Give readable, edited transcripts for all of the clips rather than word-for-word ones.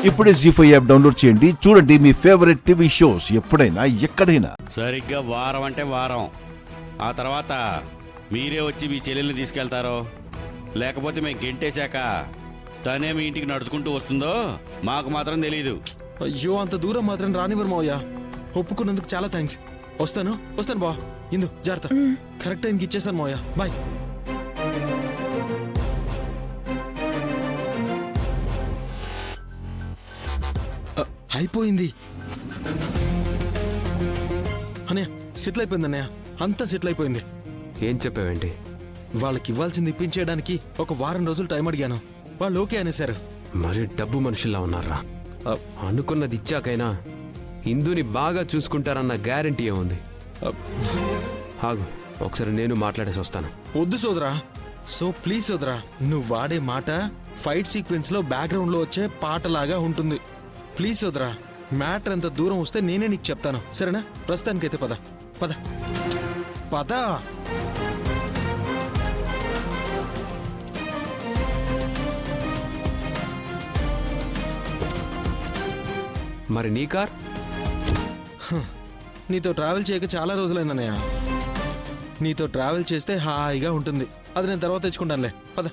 ఇప్పుడే జీ5 app download చేయండి. చూడండి మీ ఫేవరెట్ టీవీ షోస్ ఎప్పుడైనా ఎక్కడైనా. సరిగ్గా వారం అంటే వారం. ఆ తర్వాత మీరే వచ్చి మీ చెల్లెల్ని తీసుకెళ్తారో లేకపోతే మేము గెంటేశాక తనే మీ ఇంటికి నడుచుకుంటూ వస్తుందో మాకు మాత్రం తెలీదు. అయ్యో, అంత దూరం మాత్రం రానివ్వరు మావయ్య. ఒప్పుకున్నందుకు చాలా థ్యాంక్స్. వస్తాను బా. ఇందు జాగ్రత్త. కరెక్ట్ టైంకి ఇచ్చేస్తాను మావయ్య. బాయ్. అయిపోయింది అన్నయ్య. సెటిల్ అయిపోయింది అన్నయ్య. అంతా సెటిల్ అయిపోయింది. ఏం చెప్పావేంటి? వాళ్ళకి ఇవ్వాల్సింది ఇప్పించేయడానికి ఒక వారం రోజులు టైం అడిగాను. వాళ్ళు ఓకే అనేసారు. మరి డబ్బు మనుషుల్లా ఉన్నారా? అనుకున్నది ఇచ్చాకైనా ఇందుని బాగా చూసుకుంటారన్న గ్యారంటీ ఏముంది? ఆగు, ఒకసారి నేను మాట్లాడేసి వస్తాను. వద్దు సోదరా. సో ప్లీజ్ సోదరా, నువ్వు వాడే మాట ఫైట్ సీక్వెన్స్ లో బ్యాక్గ్రౌండ్ లో వచ్చే పాటలాగా ఉంటుంది. ప్లీజ్ సోదరా, మ్యాటర్ ఎంత దూరం వస్తే నేనే నీకు చెప్తాను, సరేనా? ప్రస్తుతానికైతే పద పద పద. మరి నీ కార్? నీతో ట్రావెల్ చేయక చాలా రోజులైందన్నయ్య. నీతో ట్రావెల్ చేస్తే హాయిగా ఉంటుంది. అది నేను తర్వాత తెచ్చుకుంటానులే. పద.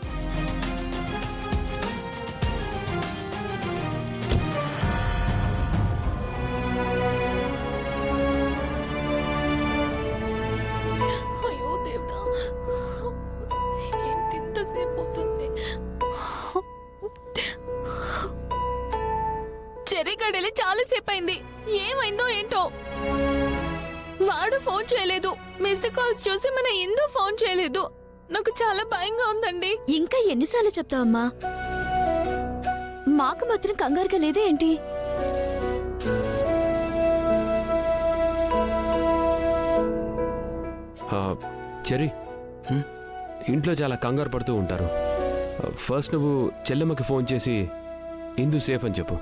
అయ్యో దేవుడా, ఏంటి ఇంతసేపు అవుతుంది? చెర్రీ గడలి చాలాసేపు అయింది. ఏమైందో ఏంటో. వాడు ఫోన్ చేయలేదు. మిస్డ్ కాల్స్ చూసి మన ఇందు ఫోన్ చేయలేదు. నాకు చాలా భయంగా ఉందండి. ఇంకా ఎన్నిసార్లు చెప్తావమ్మా? మాకు మాత్రం కంగారుగా లేదే ఏంటి? చెర్రీ, ఇంట్లో చాలా కంగారు పడుతూ ఉంటారు. ఫస్ట్ నువ్వు చెల్లెమ్మకి ఫోన్ చేసి ఇందు సేఫ్ అని చెప్పు.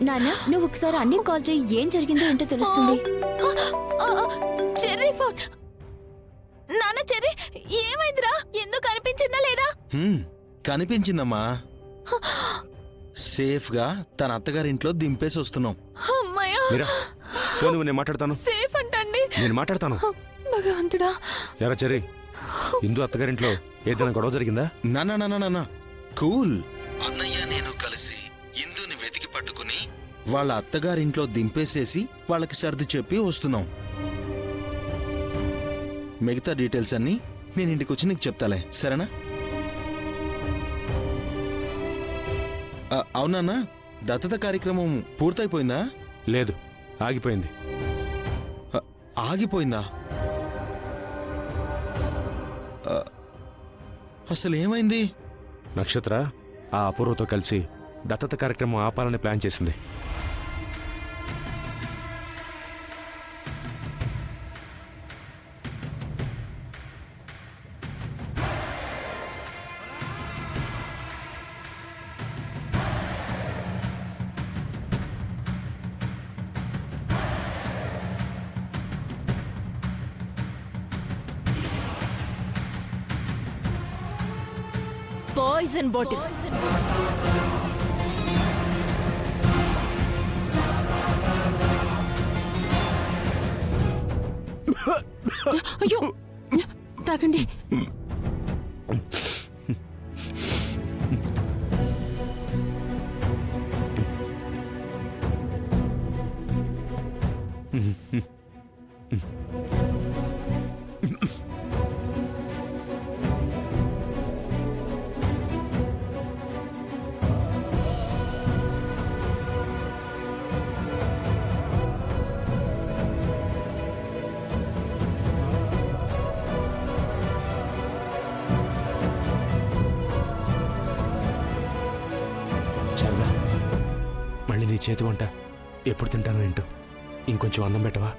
నాన్న, నువ్వు ఒకసారి అన్ని కాల్ చేయి. ఏం జరిగిందో ఏంటో తెలుస్తుంది. Cherry phone. నాన్న, చెర్రీ ఏమైందిరా? ఎందుకు కనిపించిందా లేదా? కనిపించిందమ్మా. సేఫ్ గా తన అత్తగారింట్లో దింపేసి వస్తున్నాం. అమ్మాయ్యా, నేను మాట్లాడతాను. సేఫ్ అంటండి. నేను మాట్లాడతాను. భగవంతుడా. ఎరా చెర్రీ, ఇందు అత్తగారింట్లో ఏదైనా గొడవ జరిగిందా? నాన్న కూల్. అన్నయ్య నేను కలిసి ఇందుని వెతికి పట్టుకుని వాళ్ళ అత్తగారింట్లో దింపేసేసి వాళ్ళకి సర్ది చెప్పి వస్తున్నాం. మిగతా డీటెయిల్స్ అన్నీ నేను ఇంటికి వచ్చి నీకు చెప్తాలే, సరేనా? అవునా, దత్తత కార్యక్రమం పూర్తయిపోయిందా? లేదు, ఆగిపోయింది. ఆగిపోయిందా? అసలు ఏమైంది? నక్షత్ర ఆ అపూర్వతో కలిసి దత్తత కార్యక్రమం ఆపాలని ప్లాన్ చేసింది. Poison bottle. అయ్యో, తాగండి. శారదా, మళ్ళీ నీ చేతి వంట ఎప్పుడు తింటానో ఏంటో. ఇంకొంచెం అన్నం పెట్టవా?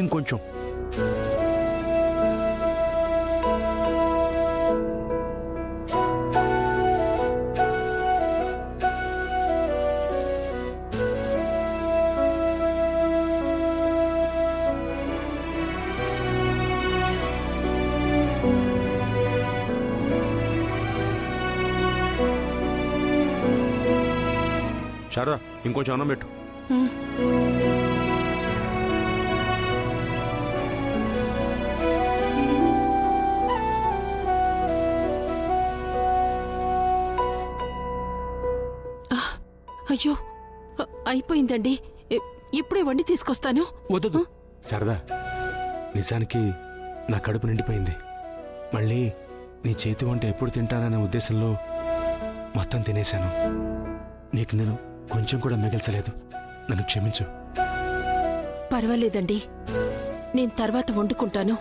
ఇంకొంచెం. శారదా ఇంకొంచెం అన్నం పెట్టు. అయ్యో అయిపోయిందండి. ఇప్పుడే వండి తీసుకొస్తాను. వద్దు శారదా, నిజానికి నా కడుపు నిండిపోయింది. మళ్ళీ నీ చేతి వంట ఎప్పుడు తింటాననే ఉద్దేశంలో మొత్తం తినేశాను. నీకు నేను కొంచెం కూడా మిగల్చలేదు. నన్ను క్షమించు. పర్వాలేదండి, నేను తర్వాత వండుకుంటాను.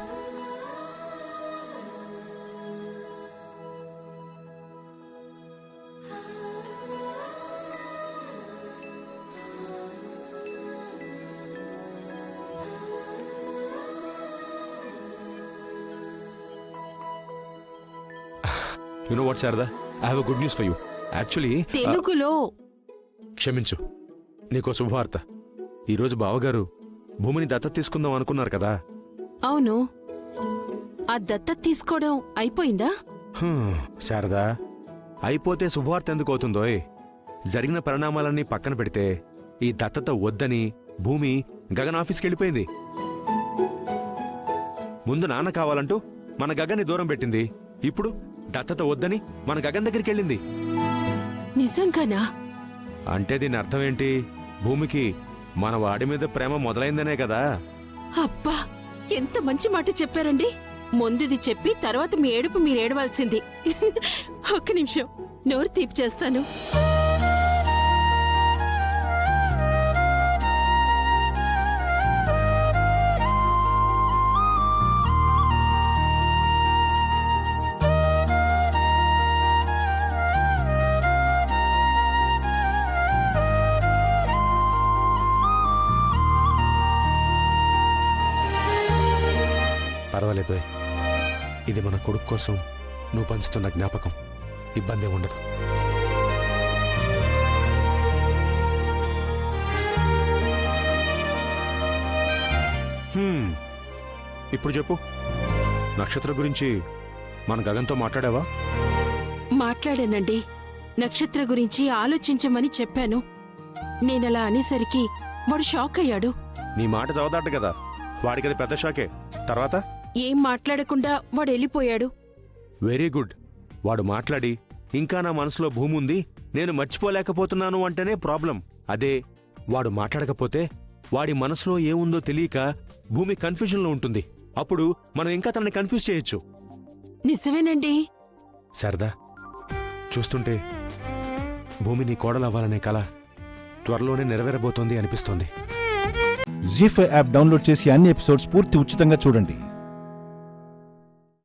You know what Sharada, I have a good news for you. Actually తెలుగులో క్షమించు, నీకో శుభవార్త. ఈరోజు బావగారు భూమిని దత్తత తీసుకుందాం అనుకున్నారు కదా. అవును, ఆ దత్తత తీసుకోవడం అయిపోయిందా? శారదా, అయిపోతే శుభవార్త ఎందుకు అవుతుందోయ్? జరిగిన పరిణామాలన్నీ పక్కన పెడితే ఈ దత్తత వద్దని భూమి గగన్ ఆఫీస్కి వెళ్ళిపోయింది. ముందు నాన్న కావాలంటూ మన గగన్ని దూరం పెట్టింది. ఇప్పుడు దత్తత వద్దని మన గగన్ దగ్గరికి వెళ్ళింది. నిజంగానా? అంటే దీని అర్థం ఏంటి? భూమికి మన వాడి మీద ప్రేమ మొదలైందనే కదా. అబ్బా, ఎంత మంచి మాట చెప్పారండి. ముందుది చెప్పి తర్వాత మీ ఏడుపు మీరు ఏడవాల్సింది. ఒక్క నిమిషం, నోరు తీపి చేస్తాను. పర్వాలేదు, ఇది మన కొడుకు కోసం నువ్వు పంచుతున్న జ్ఞాపకం. ఇబ్బంది ఉండదు. ఇప్పుడు చెప్పు, నక్షత్ర గురించి మన గగన్తో మాట్లాడావా? మాట్లాడానండి. నక్షత్ర గురించి ఆలోచించమని చెప్పాను. నేనలా అనేసరికి వాడు షాక్ అయ్యాడు. నీ మాట చదవదాట కదా, వాడికి అది పెద్ద షాకే. తర్వాత ఏం మాట్లాడకుండా వాడు వెళ్ళిపోయాడు. Very good. వాడు మాట్లాడి ఇంకా నా మనసులో భూమి ఉంది, నేను మర్చిపోలేకపోతున్నాను అంటేనే ప్రాబ్లం. అదే వాడు మాట్లాడకపోతే వాడి మనసులో ఏముందో తెలియక భూమి కన్ఫ్యూజన్లో ఉంటుంది. అప్పుడు మనం ఇంకా తనని కన్ఫ్యూజ్ చేయొచ్చు. నిజమేనండి. సరదా, చూస్తుంటే భూమి నీ కోడలవ్వాలనే కల త్వరలోనే నెరవేరబోతోంది అనిపిస్తోంది. జీ5 యాప్ డౌన్లోడ్ చేసి అన్ని ఎపిసోడ్స్ పూర్తి ఉచితంగా చూడండి.